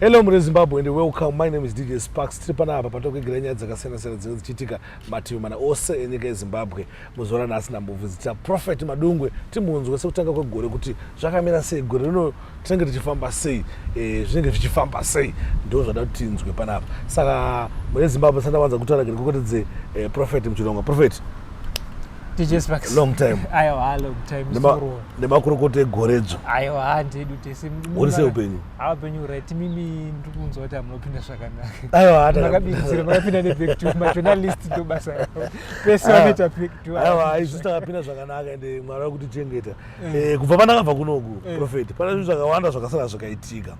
Hello Zimbabwe and welcome. My name is DJ Sparks. Tripana apa patokegera nyaya dzakasiyana-siyana dzinochitika mativi mana ose enyika yeZimbabwe. Muzora nasi nambovu zita Prophet Madungwe timunzwe sekutanga kwegore kuti zvakamira sei gore rino tinenge tichifamba sei zvinenge zvichifamba sei ndo zvada kuti tinzwe panapa. Saka Zimbabwe sandawanza kutaura kuti Prophet muchirongwa. Prophet DJ Sparks. Long time. Aiwa, long time. Nemakurokote goredzo. Aiwa, ndedu tese. Urise upenyu. Upenyu right. Mimi ndikunzwa kuti munopinda zvakanaka. Aiwa, ndakabikisira makapinda neback to my journalist to basa. Pese waneta back to. Aiwa, izvi takapinda zvakanaka ende Mwari akutichengeta. Kubva panakabva kunoku Prophet. Pana zvinhu zvakawanda zvakasara zvakaitika.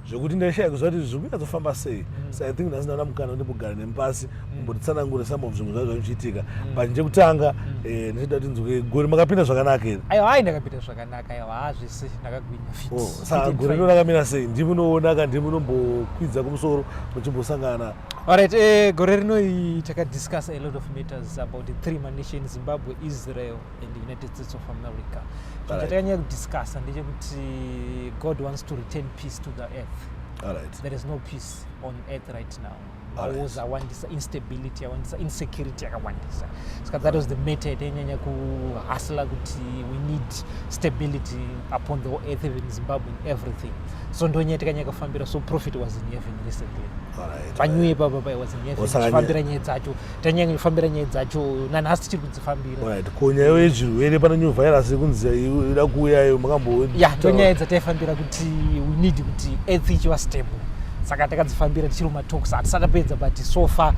Zvokuti ndashaya kuzva kuti zviri kunyadzofamba sei. So I think ndasina mukana ndibugara nepasi kumbotsanangura some of zvinhu zvazvo zvichiitika. But nechekutanga ndinoda kuti nzwe gore makapinda zvakanaka here. Aiwa, ndakapinda zvakanaka. Aiwa, zvese ndakagwinya fit. Saka gore rino rakamira sei? Ndimunoona kana ndimunombokwidza kumusoro muchimbosangana. Alright, gore rino takadiscuss a lot of matters about the three nations, Zimbabwe, Israel and the United States of America. Takanyanya kudiscuss ndechekuti God wants to return peace to the earth. All right. There is no peace on earth right now. Wars awandisa, instability awandisa, insecurity yakawandisa. So that was the matter yenyanya kuhasla kuti we need stability upon the earth, even in Zimbabwe and everything. So ndonye takanyanya kufambira. So Prophet was in heaven recently. Alright. Panyuye baba was in heaven. Fambira nyaya dzacho. Tanyanya kufambira nyaya dzacho. Nanhasi tichiri kudzifambira. Alright. Konyayo yezvirwere pana new virus kunzi ida kuuyayo makambo. Yeah, ndonyaya dzataifambira kuti we need kuti earth ichiva stable. Saka takadzifambira tichiri mumatalks hatisatapedza but so far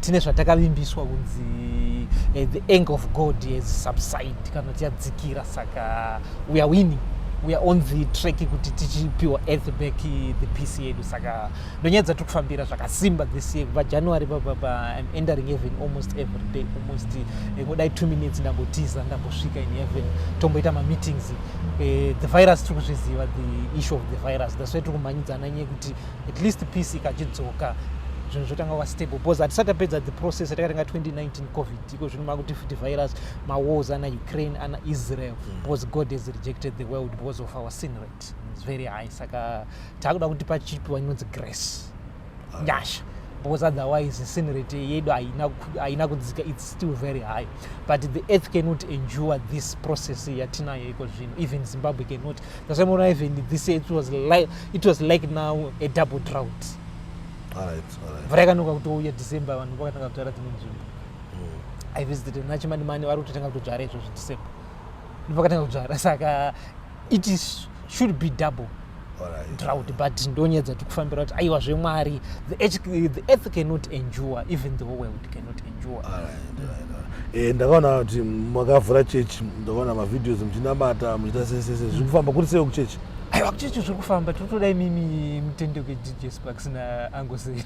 tine zvatakavimbiswa kunzi the anger of God has subsided kana kuti yadzikira. Saka we are winning. We are on the track kuti tichipiwa earth back the peace yedu. Saka ndonyaya dzatikufambira zvakasimba this year. But January baba I'm entering heaven almost every day. Almost ngodai 2 minutes ndambotiza ndambosvika in heaven tomboita meetings. The virus tiri kuzviziva the issue of the virus. That's why tiri kumanyidzana nyaya kuti at least peace ikachidzoka zvinhu zvotanga kuva stable because hatisatapedza the process yatakatenga 2019 covid iko zvino makuti futi virus mawars ana Ukraine ana Israel because God has rejected the world because of our sin rate. It's very high. Saka takuda kuti pachipiwa inonzi grace nyasha because otherwise sin rate yedu haina kudzika. It's still very high but the earth cannot endure this process yatinayo iko zvino. Even Zimbabwe cannot. That's why even this year it was like now a double drought. Alright. Mvura yakanoka kutouya December vanhu vakatanga kudzvara dzimwe nzvimbo. I visited nachimani vari kutotanga kutodzvara izvozvo December. Vakatanga kudzvara. Saka should be double drought but ndonyaya dzatikufambira kuti aiwa zvemwari the earth cannot endure, even the whole world cannot endure. Ndakaona kuti makavhura chechi, ndakaona mavideos muchinamata muchita sese zviri kufamba kuri sei kuchechi. Aiwa kuchechi zviri kufamba. Totodai mimi mutendeko DJ Sparks naangosei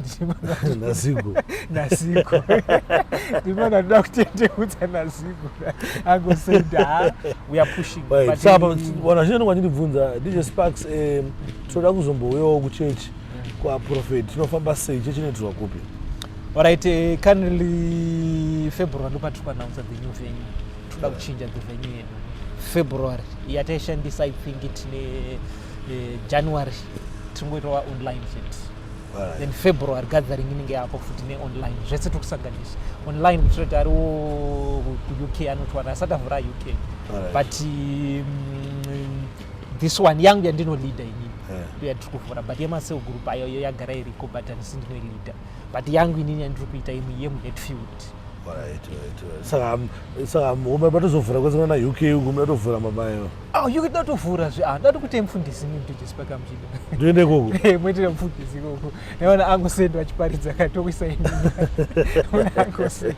nasiko ndimana ndoda kutendekudza nasiko angosei we are pushing. Saka wana zvino kwandibvunza DJ Sparks toda kuzombouyawo kuchechi kwa Prophet tinofamba sei chechi inoitirwa kupi? Alright, currently February ndopatiri kuannounce the new venue. Toda kuchinja the venue yedu. February yataishandisa I think tine January tingoitawa online shit. Then February gathering inenge yapo futi ne-online zvese tikusanganisha online kutira kuti ariwo ku-UK anotwana asati avhura UK. But this one yangu yandinoleader inini yatiri kuvhura but yemaseo group ayo yagara iriko but handisi ndinoileader but yangu inini yandiri kuita yemuhetfield. Saka home batozovhura kwese na UK uku munatovhura mabayo. UK ndatovhura ndati kuti mufundisi mimi ndichipaka mchida. Ndoende ikoko. Mwetera mufundisi ikoko. Naona angosenda achiparidza katokuisa inini. Angosenda.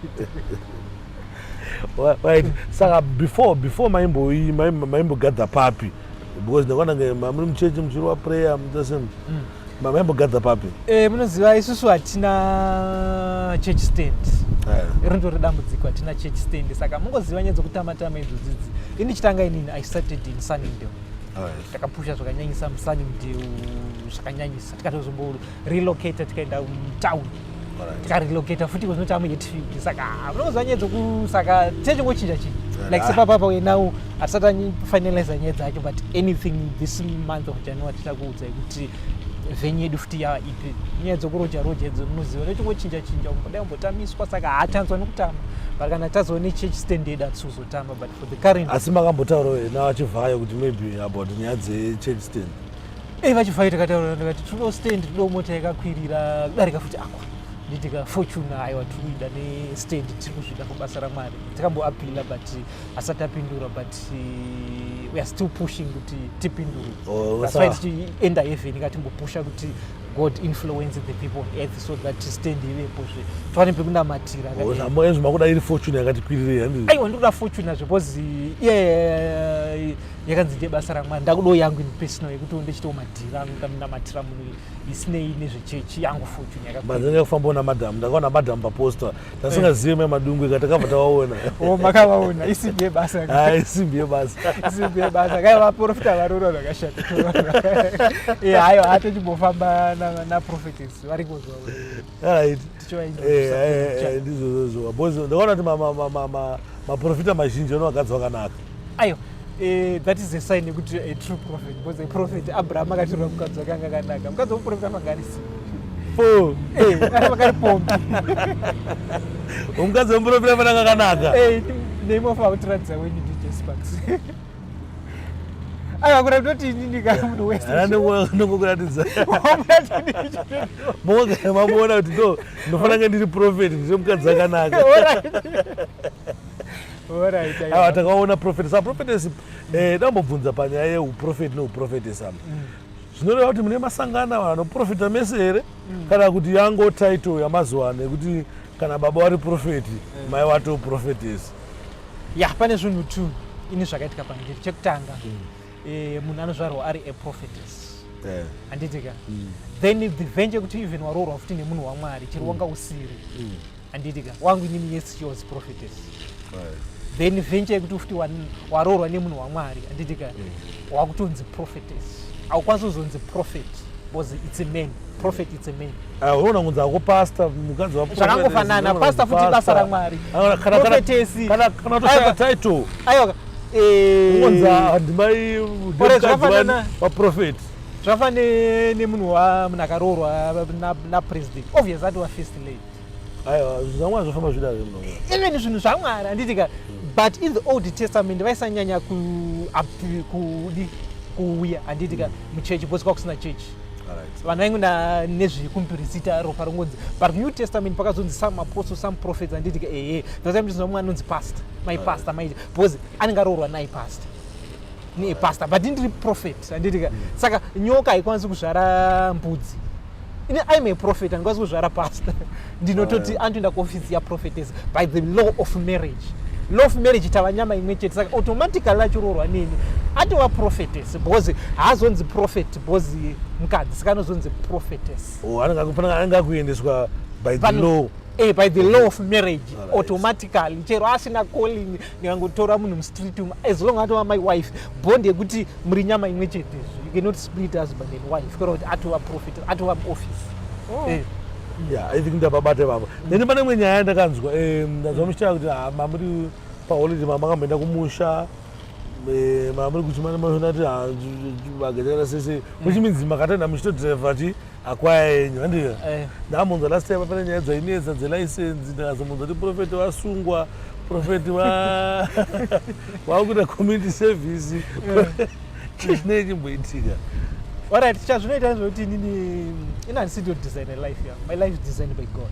Right. Saka before maimbo gather papi because ndakona muri muchechi muchiri wa prayer mutasem. Maimbo gather papi. Munoziva isusu hatina church stand. Rindori dambudziko hatina church stand. Saka mungoziva nyaya dzokutama-tama idzodzidzi. Ini chitanga inini I started in Sunningdale. Takapusha zvakanyanyisa muSunningdale zvakanyanyisa. Tikatozombo relocate tikaenda mutown. Tikarelocate futi kuzoti amuhetfield. Saka munoziva nyaya dzokusaka techingochinja chinja. Like sepapapa we now hatisati finalize nyaya dzacho but anything this month of January titakuudza kuti venue yedu futi yaipi nyaya dzekuroja edzo munoziva nechingochinja dai umbotamiswa saka haatanzwa nekutama but kana tazwa nechurch standard hatisuzotama but for the current asi makambotaurawo navachivhayo kuti maybe about nyaya dzechurch stand vachivhayo takataura ndikati tinodo stand tido mota yakakwirira kudarika futi akwa nditika fortune aiwa tiri kuida nestand tiri kuzvida kubasa ramwari takamboapila but asati apindura but we are still pushing kuti tipindure that's why tichienda heaven ikatimbopusha kuti God influence the people on earth so that stand ivepo twane pekunamatira ezvo makuda iri fortune yakatikwirira aiwa ndikuda fortune because yakanzi ndebasa ramwari ndakudawo yangu in personal yekuti ndichitawo madhira angu kaminamatira munhu isinei nezvechechi yangu fortune yakandenge kufambawo namadhamu ndakaona madhamu paposta tasingazive mai Madungwe katakabva tavaona makavaona isimbi yebasa isimbi yebasa kai vaprofita varora vakashata haiwa hatochimbofamba naprofetes varikuzwa ndizvozvo because ndakaona kuti maprofita mazhinji anovakadzi vakanaka aiwa that is a sign yekuti a true prophet because a prophet Abraham akatirwa mukadzi wakanga akanaka mukadzi womuprofita magarisi makari Pomby umukadzi womuprofita vananga akanaka name of our tradition when you do just sparks aiwa kuti ndoti inini kana munhu wesnongokuratidza mamuona kuti ndofanira ndiri prophet ndiri mukadzi akanaka aiwa takaona prophet sa prophetess ndambobvunza panyaya yeuprofeti neuprofetess apa zvinoreva kuti mune masangano vanoprofita mese here kana kuti yango title yamazuva ano yekuti kana baba vari profeti mai wato prophetess pane zvinhu 2 ini zvakaitika pangeri chekutanga munhu anozvarwa ari a prophetess handitika then the venture kuti even waroorwa futi nemunhu wamwari chiri wanga usiri handitika wangu inini yes she was prophetess then venture yekuti futi waroorwa nemunhu wamwari handitika wakutonzi prophetess haukwanisi kuzonzi prophet because it's a man prophet it's a man unoona kunzi ako pastor mukadzi zvakangofanana pastor futi basa ramwari prophetess kana toshaka title aiwa ungonzi handimai waprofeti zvafane nemunhu akaroorwa napresident obvious ati wafirst lady aiwa zvamwari zvofamba zvidaro even zvinhu zvamwari handitika but in the old testament vaisanyanya kuuya handitika muchechi because kwakusina chechi vanhu vaingoenda nezvekumpirisita ropa rongonzi but new testament pakazonzi some apostles some prophets handitika ndasamtisina mumwe anonzi pastor my pastor because anenge aroorwa naye pastor ni pastor but ndiri prophet handitika saka nyoka haikwanisi kuzvara mbudzi I'm a prophet andikwanisi kuzvara pastor ndinototi antoenda kuofisi yaprophetess by the law of marriage tava nyama imwe chete saka automatically achiroorwa nini atova prophetess because haazonzi prophet because mukadzi saka anozonzi prophetess anenge akuendeswa by the law by the law of marriage automatically chero asina calling ningangotora munhu mustreet as long atova my wife bond yekuti muri nyama imwe chete you cannot split husband and wife kana kuti atova prophet atova office I think ndapabate baba then pane imwe nyaya ndakanzwa ndazwa muchitara kuti mamuri paholiday makamboenda kumusha mamuri kuti manoona kuti vagadzakana sese which means makatoenda muchitodriva ti akwaya yenyu handika ndamunzwa last time pane nyaya dzainetsa dzelicense ndikazomunzwa kuti profeti wasungwa profeti wakuita community service chinei chimboitika alright chazvinoita nezvekuti inini handisidi kudesign a life yangu my life is designed by God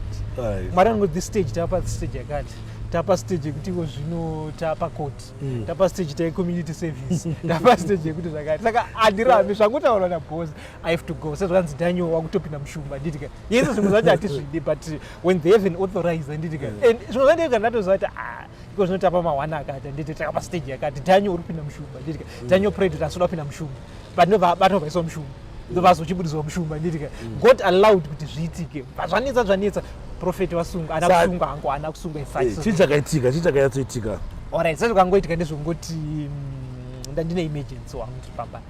mwari anongoti stage tapa stage yakati tapa stage yekuti ivo zvino tapa court tapa stage tai community service tapa stage yekuti zvakati saka handirambi zvangotaurwa naboss I have to go sezvakanzi Daniel wakutopinda mushumba nditika yese zvimwe zvacho hatizvidi but when the heaven authorize nditika and zvimwe zvandika ndatoziva kuti iko zvinotapa ma1 akati nditi takapa stage yakati Daniel uri kupinda mushumba nditika Daniel prayed kuti asoda kupinda mushumba but ndobvaiswa mushumba ndovazochiburiswa mushumba nditika God allowed kuti zviitike zvanetsa profeti wasunga ana kusunga hangu ana kusunga chii chakanyatsoitika alright sezvakangoitika ndezvongoti ndine emergency wangu tiri pamba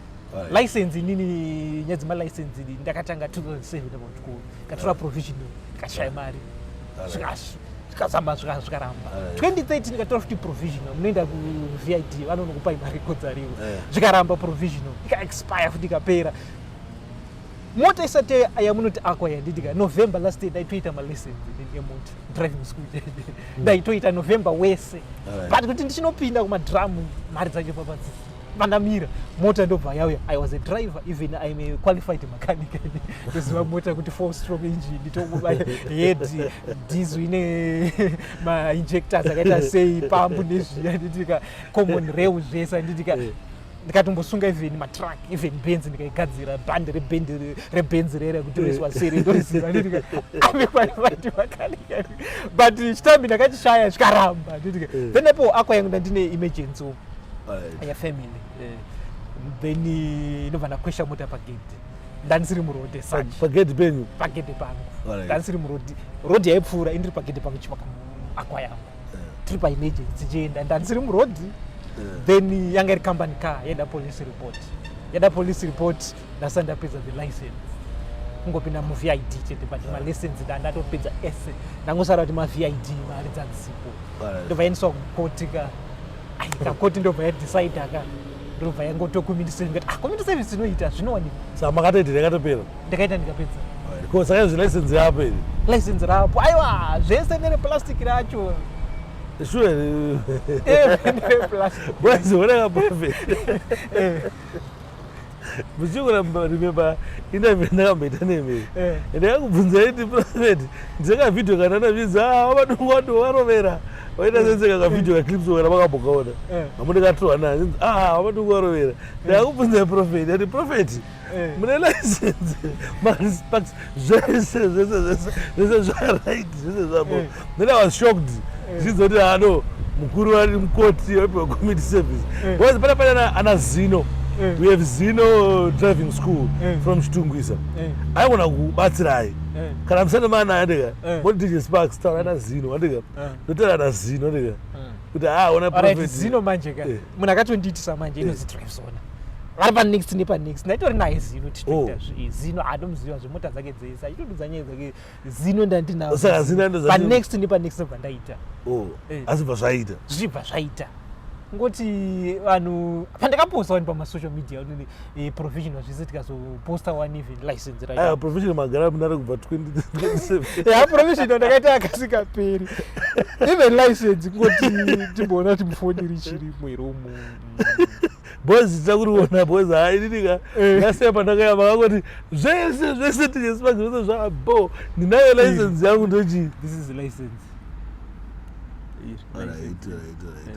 license inini nyaya dzemalicense ndakatanga 2007 about katora provisional ikashaya mari zvikazamba zvikaramba 2013 ndikatora futi provisional munoenda kuvit vanonokupai mari kodzariwa zvikaramba provisional ikaexpire futi ikapera mota isati yamunoti akwaya nditika November last year ndaitoita malessons emota driving school ndaitoita November wese but kuti ndichinopinda kumadrum mari dzacho papadzi vandamira mota ndobva yauya. I was a driver, even I'm a qualified mechanic. Kuziva mota kuti 4-stroke engine nditokuba head diesel ine ma injectors akaita sei pambu nezviya nditika common rail zvese nditika ndikatombosunga even matruck even Benz ndikaigadzira bhandi rebenzi rere kuti riswa seri ndoriziva nditika I'm a qualified mechanic but chitambi ndakachishaya zvikaramba nditika then apo akwa yangu ndine emergency ya family then inobva ndakwesha mota pagedhi ndanisiri murode pagedhi penyu pagedhi pangu ndanisiri murodi rodi yaipfuura indiri pagedhi pangu chipaka akwa yangu tiri paemergency tichienda ndanisiri murodi then yanga iri company car yaida police report ndasati ndapedza the license kungopinda muVID chete but malessons ndatopedza ese ndangosara kuti maVID mari dzadzisipo ndobva yaendeswa kukoti kakoti ndobva yadecide ndobva yangotokommunity service community service inoita zvinowanika saka makatoita ndakatopera ndakaita ndikapedza ko saka izvi license yapo iri license rapo aiwa zvese nereplastic racho sure nereplastic bwaziona Prophet muchikuramba remember interview ndakamboita nemi ndakakubvunza iti Prophet ndisaka video kana nabhiza Madungwe ndo warovera waita senzeka ka video ka clips wakana makabokaona amunde katrowa naye Madungwe warovera ndakakubvunza Prophet ati Prophet mune license marispax zvese zvaright zvese zvapo then I was shocked zvichizoti no mukuru vari mukoti wecommunity service because pana ana zino we have Zino driving school from Chitungwisa. I want to kubatsirai kana musana mana andika what did you spark star ana Zino andika ndotera ana Zino andika kuti ona Prophet Zino manje ka munhu akatonditisa manje inozi drive zona vari panext nepanext ndaitori naye Zino titoita Zino adomziva zvemota dzake dzese achitodudza nyaya dzake Zino ndandinawo saka Zino ndo panext nepanext bvandaita asi zvaita zvibva zvaita ngoti vanhu pandakaposta wani pamasocial media unini provisional zvese tikazoposta one even license right provisional magara munare kubva 2027 provisional ndakaita akasikaperi even license ngoti timboona kuti mufoni richirimo iromo boys takuriona boys haididika ngasepa ndakayamba kakoti zvese tichesipaki zvese zvabo ndinayo license yangu ndochi this is the license.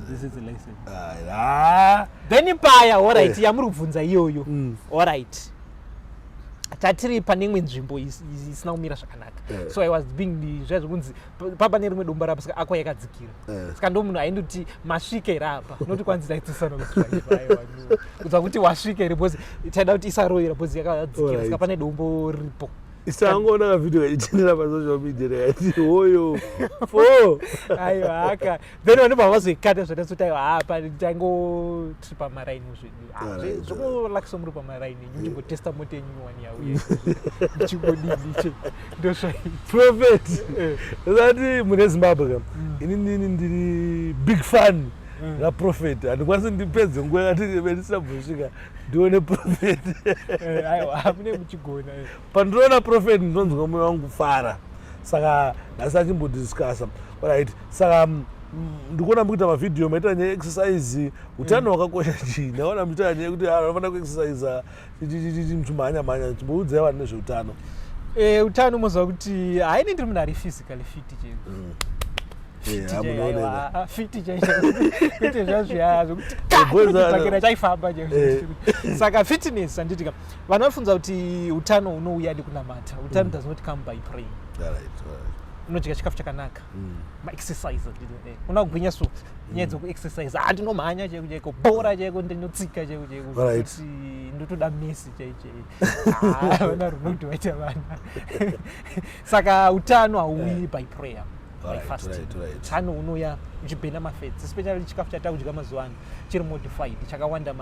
This is the license. Then impaya alright yamuri kubvunza iyoyo alright tatiri pane imwe nzvimbo isina kumira zvakanaka so I was being zvaizvokunzi papa nerimwe domba rapo saka akwa yakadzikira saka ndo munhu aindoti masvika iri apa noti kwanzi taitsisana kudza kuti wasvika iri bhozi taida kuti isaroira bhozi yakadzikira saka pane dombo ripo isangoona kavideo kachitendera pasocial media yakati hoyo aiwa haka then vanobva vazoikata zvatatsoti aiwa hapa tangotipi pamaraini zvedu zvokulakisa muri pamaraini ndingotesta mota yenyu wani yauye ndichingodini ndosvai Prophet zati mune Zimbabwe kam inini ndiri big fan Prophet handikwanisi ndipedze nguva yakati bendisabvosvika ndione Prophet aiwa hamune muchigona pandinoona Prophet ndinonzwa mwoyo wangu kufara saka nhasi achimbodiscassa alright saka ndikuona mukuita mavideo maita nyaya exercise utano hwakakosha chii ndaona muita nyaya kuti anofanira kuexercise chimhanya chimboudzai vanhu nezveutano utano moziva kuti haini ndiri munhu ari physically fit fiti chaikuti zvazviya zvokutibhakira chaifamba saka fitness handitika vanhu vafunza kuti utano hunouya nekunamata utano does not come by praying unodya chikafu chakanaka maexercise una kugwinya so nyaya dzekuexercise handinomhanya chaiko chaiko bhora chaiko ndinotsika chaiko chaiko kuti ndotoda Messi chaiko vana Ronaldo vaita vana saka utano hauuyi by prayer utano unoya uchibhena mafats especially chikafu chatakudya mazuva ano chiri modified chakawanda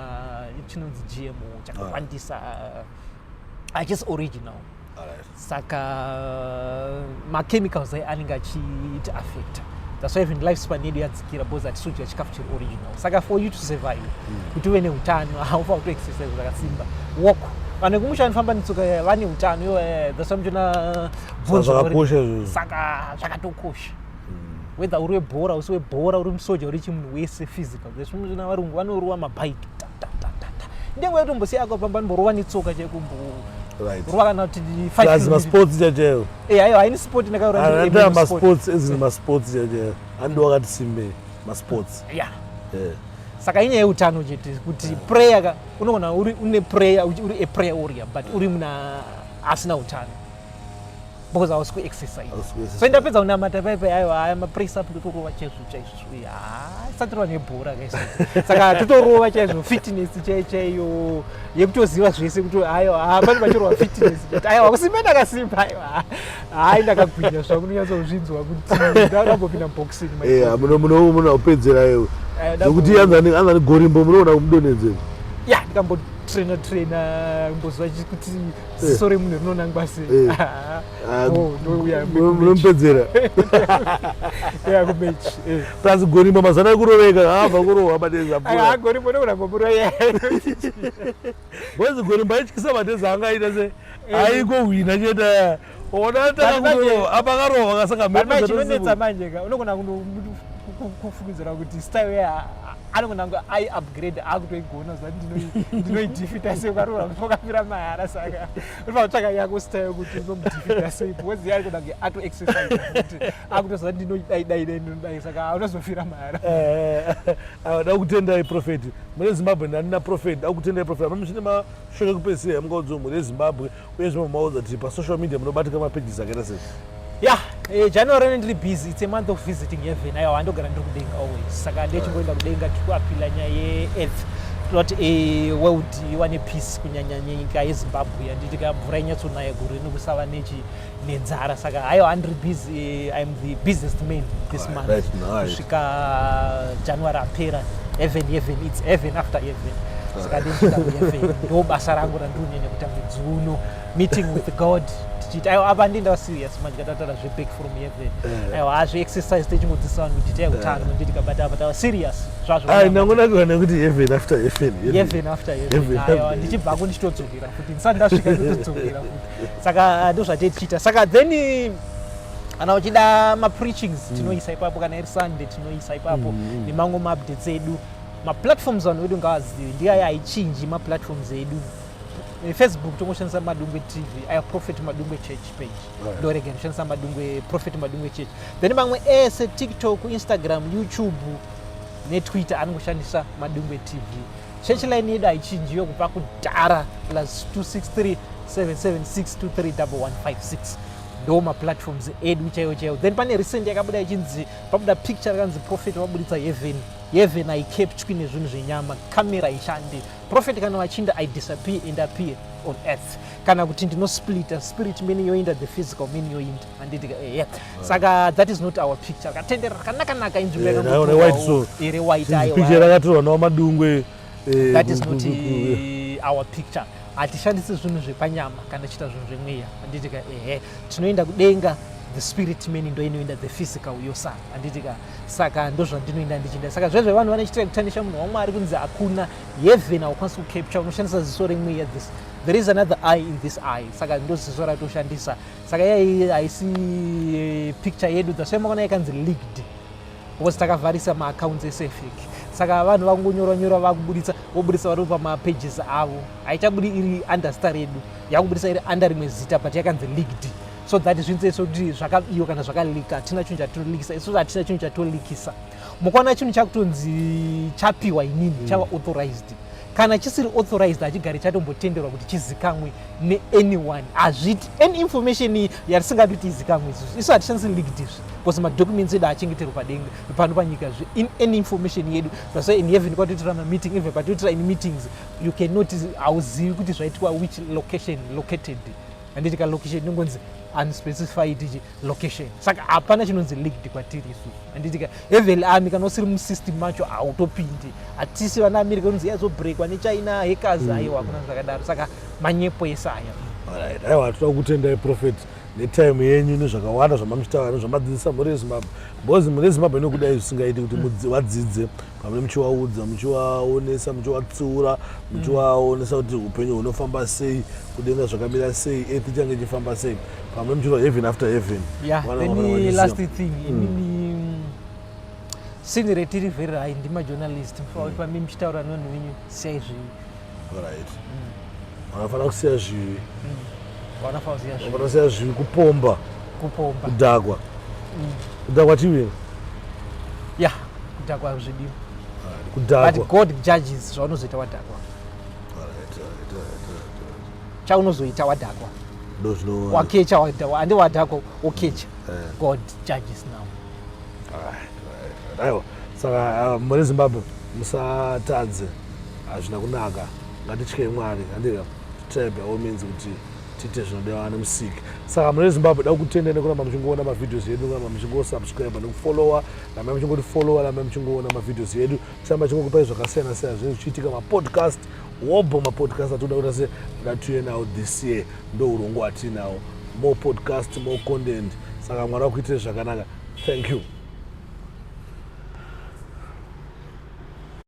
chinonzi GMO chakawandisa hachisi original saka machemicals anenge achiti affect that's why even lifespan yedu yadzikira because hatisodya chikafu chiri original saka for you to survive kuti uve neutano haufa kutoexercise zvakasimba walk vanhu vekumusha vanofamba netsoka vane utano dhasamchona bvunzo saka zvakatokosha whether uri webhora usi webhora uri musoja uri chimunhu wese physical zvesvimuzvina varungu vanorowa mabhaiki ndenguva yatombosiya akapamba nimborova netsoka chaikumbo rova kana kuti masports chachayo aiwa haini sport ndakaura masports ezini masports chachayo andi wakati simbe masports saka inyaya yeutano chete kuti prayer unogona une prayer uri a prayer warrior but uri muna asina utano because I was exercise so ndapedza kunamata paipai aiwa mapress up totorova chaizvo satirova nebhora kaisa saka totorova chaizvo fitness chaiyo yekutoziva zvese kuti aiwa pane pachirova fitness chete aiwa kusimba ndakasimba aiwa hai ndakagwinya zvakunonyatsouzvinzwa kuti ndakambopinda boxing munoona kupedzera iwe nokuti anzani gorimbo munoona kumudonhedzera ndikambotraina mbozva kuti ziso remunhu rinonangwa sei munomupedzera kumechi plus gorimbo mazana ekuroveka abva kurohwa madezagorimbo ndokunambomuroya bozi gorimbo aityisa madhezi angaita se aikohwina chete ona takakurohwa apakarohwa kasakachimenetsa manje unogona kufukidzira kuti style anogona aiupgrade akutoigona zati ndinoidhifita sei ukarora wakafira mahara saka unotsvaka yako style kuti unomudhifita sei because yari kuda kunge atoexercise kuti akutozati ndinoidai saka unozofira mahara da kutendai Prophet mune Zimbabwe ndanina Prophet da kutendai Prophet muchine mashoke kupesira mungaudza mune Zimbabwe uye zvimwe maudza kuti pasocial media munobatika mapages akaita sei January ndiri busy. It's a month of visiting heaven. Aiwa ndogara ndiri kudenga always. Saka ndechingoenda kudenga tikuapila nyaya yeearth. Kuti world iwane peace kunyanya nyika yeZimbabwe yanditika mvura inyatsonaya guru inokusava nenzara. Saka aiwa ndiri busy. I'm the busiest man this month. Kusvika January apera. Heaven, it's heaven after heaven. Saka ndichinda kuheaven. Ndo basa rangu randinonyanya kuita mwedzi uno. Meeting with God. Aiwa ndinda serious manje katatara back from heaven. Aiwa exercise techingodzisa vanhu kuti itai utano nditika bata serious zvazvo. Nangona kuona kuti heaven after heaven. Heaven after heaven. Aiwa ndichibvako ndichitodzokera futi ndisati ndasvika ndichitodzokera futi. Saka ndozvatetiita. Saka then kana uchida ma-preachings tinoisa ipapo kana iri Sunday tinoisa ipapo nemamwe ma-updates edu. Ma-platforms vanhu vedu ngavazive ndiye haichinji ma-platforms edu. Facebook tongoshandisa Madungwe TV aya Prophet Madungwe Church page ndorega noshandisa Madungwe Prophet Madungwe Church then mamwe ese TikTok, Instagram, YouTube neTwitter anongoshandisa Madungwe TV. Church line yedu haichinjiyo kubva kudhara +263 776 231156 ndo ma-platforms edu chaiyo. Then pane recent yakabuda ichinzi pabuda picture rakanzi Prophet wabuditsa heaven haikeptwi nezvinhu zvenyama, kamera haishandi. Prophet kana vachinda I disappear and appear on earth. Kana kuti ndinosplita spirit meni yoinda the physical meni yoinda anditika saka that is not our picture. Katendera kanaka inzvimbo ere white aiwa picture rakatorwa naMadungwe. That is not our picture. Hatishandisi zvinhu zvepanyama kana chita zvinhu zvemweya anditika tinoenda kudenga the spirit meni ndo inoenda the physical yosara anditika saka ndo zvandinoenda ndichinda saka zvezve vanhu vanechitira kutandisha munhu wamwari kunzi hakuna heaven haukwanisi kucapture unoshandisa ziso remweya this there is another eye in this eye saka ndo ziso ratoshandisa saka yai haisi picture yedu dzasvemaona yakanzi leaked because takavharisa maaccounts esefake saka vanhu vakungonyora vakubuditsa vobuditsa vari pamapages avo haichabudi iri understar redu yakubuditsa iri under rimwe zita but yakanzi leaked. So that is zvinzeso kuti zvakaiyo kana zvakalika hatina chinhu chatolikisa isusu hatina chinhu chatolikisa mukaona chinhu chakutonzi chapiwa inini chava authorized kana chisiri authorized hachigari chatombotenderwa kuti chizikamwe neanyone hazviti any information yatisingatoti kuti izikamwe isu hatishandisi leaked izvi because madocuments edu achengeterwa padenga pano panyika in any information yedu that's why in heaven kwatoitira mameeting even patoitira in meetings you cannot hauzivi kuti zvaitwa which location located anditika location inongonzi unspecified location saka hapana chinonzi leaked kwatiri isusu anditika heaven army kana usiri musystem macho hautopindi hatisi vana America unonzi yazobreakwa neChina hackers aiwa hakuna zvakadaro saka manyepo ese aya. Aiwa toda kutendai Prophet netime yenyu nezvakawanda zvamamuchitaura nezvamadzidzisa muri yezimbabwe because muri yezimbabwe nokudai zvisingaiti kuti vadzidze pamwe muchivaudza muchivaonesa muchivatsiura muchivaonesa kuti upenyu hunofamba sei kudenga zvakamira sei earth ichange ichifamba sei pamwe muchirwa heaven after heaven. Then last thing inini sini retiri very high ndima journalist pamwe muchitaura nonhu venyu sei zvivi. Alright. Vanofana kusiya zvivi. Vanofana kusiya zvivi kupomba. Kudhakwa. Kudhakwa chiviri. Kudhakwa zvidiwa. Kudhakwa. But God judges zvaunozoita wadhakwa. Chaunozoita wadhakwa. Wakecha ande wadhakwa okecha. God judges now. Alright. Aiwa. Saka muri Zimbabwe musatadze. Hazvina kunaka. Ngatitye Mwari. Andika tribe all means kuti tite zvinodiwa nemusiki. Saka muri Zimbabwe da kutendeni kuramba muchingoona mavideos edu kuramba muchingosubscribe nekufollowa namai muchingoti followa namai muchingoona mavideos edu chamba chingokupai zvakasiyana siyana zvine zvichiitika mapodcast wobho mapodcast atoda kuita se ngatiuye nawo this year ndo urongwa atinawo more podcast more content. Saka Mwari akuitire zvakanaka. Thank you.